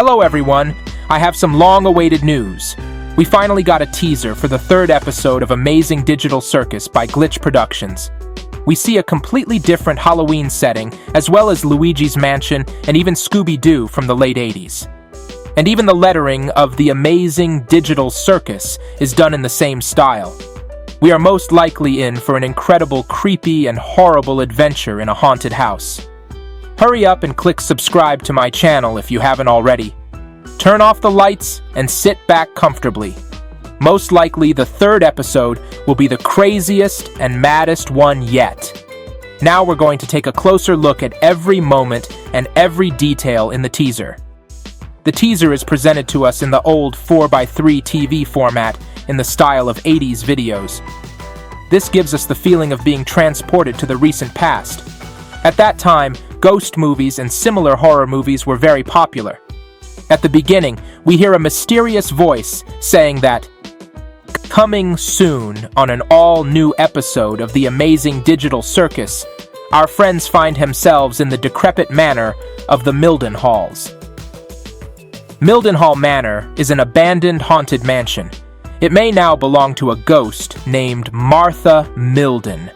Hello everyone, I have some long-awaited news. We finally got a teaser for the third episode of Amazing Digital Circus by Glitch Productions. We see a completely different Halloween setting, as well as Luigi's Mansion and even Scooby-Doo from the late 80s. And even the lettering of the Amazing Digital Circus is done in the same style. We are most likely in for an incredible, creepy, and horrible adventure in a haunted house. Hurry up and click subscribe to my channel if you haven't already. Turn off the lights and sit back comfortably. Most likely the third episode will be the craziest and maddest one yet. Now we're going to take a closer look at every moment and every detail in the teaser. The teaser is presented to us in the old 4x3 TV format in the style of 80s videos. This gives us the feeling of being transported to the recent past. At that time, ghost movies and similar horror movies were very popular. At the beginning, we hear a mysterious voice saying that, "Coming soon on an all-new episode of the Amazing Digital Circus, our friends find themselves in the decrepit manor of the Mildenhalls." Mildenhall Manor is an abandoned haunted mansion. It may now belong to a ghost named Martha Milden.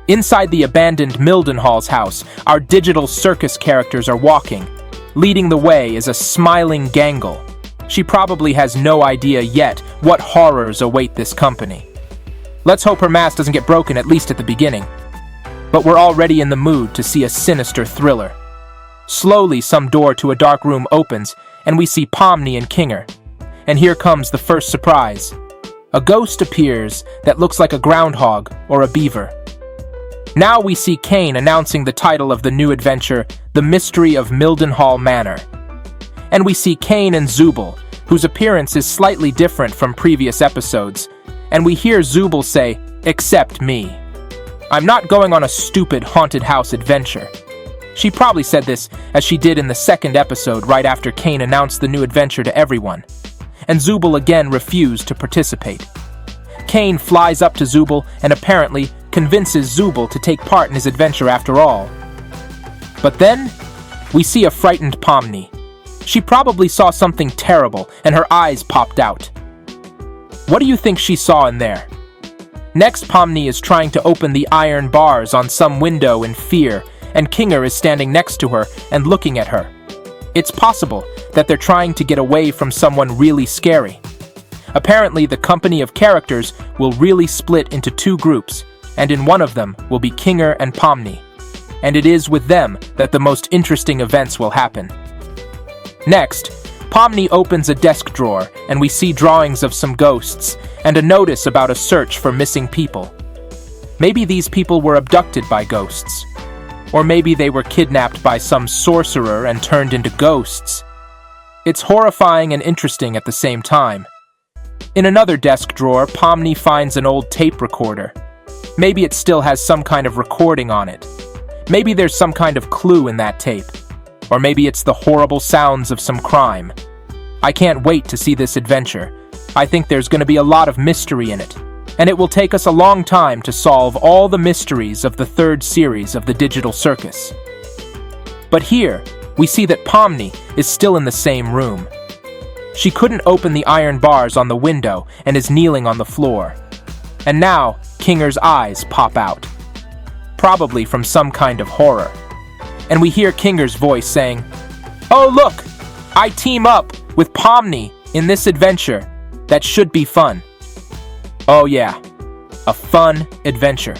Inside the abandoned Mildenhall's house, our digital circus characters are walking. Leading the way is a smiling Gangle. She probably has no idea yet what horrors await this company. Let's hope her mask doesn't get broken, at least at the beginning. But we're already in the mood to see a sinister thriller. Slowly, some door to a dark room opens, and we see Pomni and Kinger. And here comes the first surprise. A ghost appears that looks like a groundhog or a beaver. Now we see Kane announcing the title of the new adventure, The Mystery of Mildenhall Manor. And we see Kane and Zooble, whose appearance is slightly different from previous episodes. And we hear Zooble say, "Except me. I'm not going on a stupid haunted house adventure." She probably said this as she did in the second episode right after Kane announced the new adventure to everyone. And Zooble again refused to participate. Kane flies up to Zooble and apparently convinces Zooble to take part in his adventure after all. But then, we see a frightened Pomni. She probably saw something terrible and her eyes popped out. What do you think she saw in there? Next, Pomni is trying to open the iron bars on some window in fear, and Kinger is standing next to her and looking at her. It's possible that they're trying to get away from someone really scary. Apparently, the company of characters will really split into two groups, and in one of them will be Kinger and Pomni. And it is with them that the most interesting events will happen. Next, Pomni opens a desk drawer, and we see drawings of some ghosts, and a notice about a search for missing people. Maybe these people were abducted by ghosts. Or maybe they were kidnapped by some sorcerer and turned into ghosts. It's horrifying and interesting at the same time. In another desk drawer, Pomni finds an old tape recorder. Maybe it still has some kind of recording on it. Maybe there's some kind of clue in that tape. Or maybe it's the horrible sounds of some crime. I can't wait to see this adventure. I think there's going to be a lot of mystery in it. And it will take us a long time to solve all the mysteries of the third series of the Digital Circus. But here, we see that Pomni is still in the same room. She couldn't open the iron bars on the window and is kneeling on the floor. And now, Kinger's eyes pop out. Probably from some kind of horror. And we hear Kinger's voice saying, "Oh look! I team up with Pomni in this adventure. That should be fun." Oh yeah, a fun adventure.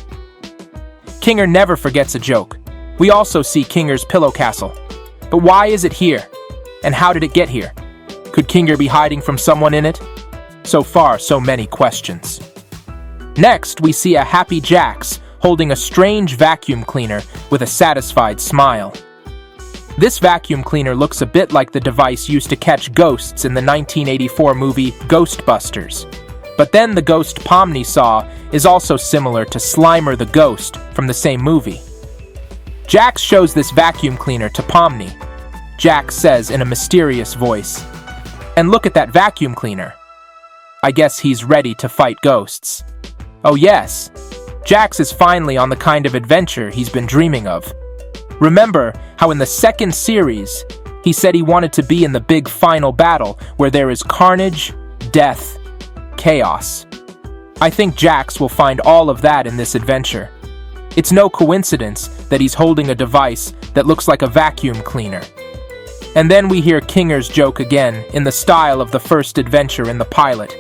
Kinger never forgets a joke. We also see Kinger's pillow castle. But why is it here? And how did it get here? Could Kinger be hiding from someone in it? So far, so many questions. Next, we see a happy Jax holding a strange vacuum cleaner with a satisfied smile. This vacuum cleaner looks a bit like the device used to catch ghosts in the 1984 movie Ghostbusters. But then the ghost Pomni saw is also similar to Slimer the Ghost from the same movie. Jax shows this vacuum cleaner to Pomni. Jax says in a mysterious voice, "And look at that vacuum cleaner." I guess he's ready to fight ghosts. Oh yes, Jax is finally on the kind of adventure he's been dreaming of. Remember how in the second series, He said he wanted to be in the big final battle where there is carnage, death, chaos. I think Jax will find all of that in this adventure. It's no coincidence that he's holding a device that looks like a vacuum cleaner. And then we hear Kinger's joke again, in the style of the first adventure in the pilot.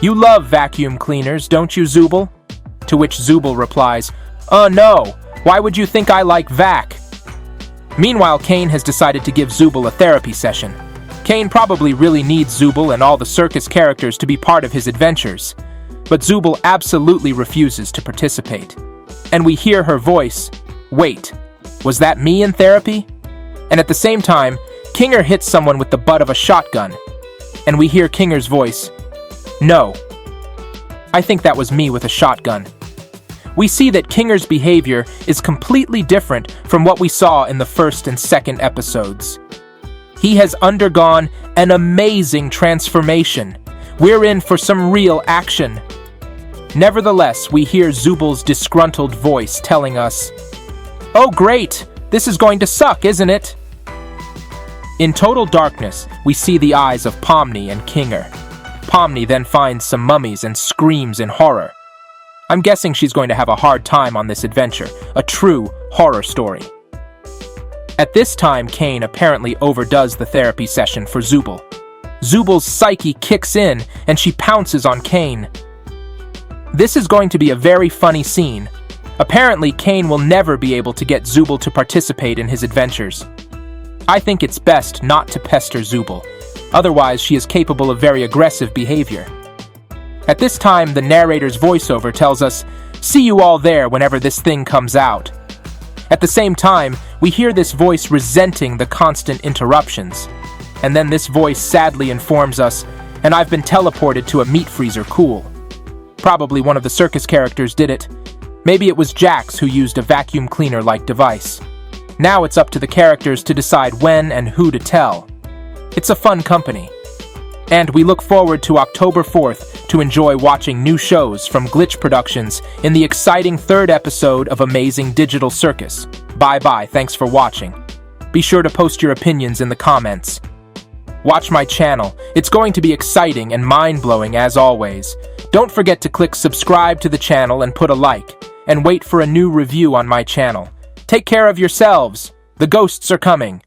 "You love vacuum cleaners, don't you, Zooble?" To which Zooble replies, No, why would you think I like vac?" Meanwhile, Kane has decided to give Zooble a therapy session. Kane probably really needs Zooble and all the circus characters to be part of his adventures. But Zooble absolutely refuses to participate. And we hear her voice, "Wait, was that me in therapy?" And at the same time, Kinger hits someone with the butt of a shotgun. And we hear Kinger's voice, "No, I think that was me with a shotgun." We see that Kinger's behavior is completely different from what we saw in the first and second episodes. He has undergone an amazing transformation. We're in for some real action. Nevertheless, we hear Zooble's disgruntled voice telling us, "Oh great, this is going to suck, isn't it?" In total darkness, we see the eyes of Pomni and Kinger. Pomni then finds some mummies and screams in horror. I'm guessing she's going to have a hard time on this adventure, a true horror story. At this time, Kane apparently overdoes the therapy session for Zooble. Zooble's psyche kicks in and she pounces on Kane. This is going to be a very funny scene. Apparently, Kane will never be able to get Zooble to participate in his adventures. I think it's best not to pester Zooble, otherwise she is capable of very aggressive behavior. At this time, the narrator's voiceover tells us, "See you all there whenever this thing comes out." At the same time, we hear this voice resenting the constant interruptions. And then this voice sadly informs us, "And I've been teleported to a meat freezer cool." Probably one of the circus characters did it. Maybe it was Jax who used a vacuum cleaner-like device. Now it's up to the characters to decide when and who to tell. It's a fun company. And we look forward to October 4th to enjoy watching new shows from Glitch Productions in the exciting third episode of Amazing Digital Circus. Bye-bye, thanks for watching. Be sure to post your opinions in the comments. Watch my channel. It's going to be exciting and mind-blowing as always. Don't forget to click subscribe to the channel and put a like. And wait for a new review on my channel. Take care of yourselves. The ghosts are coming.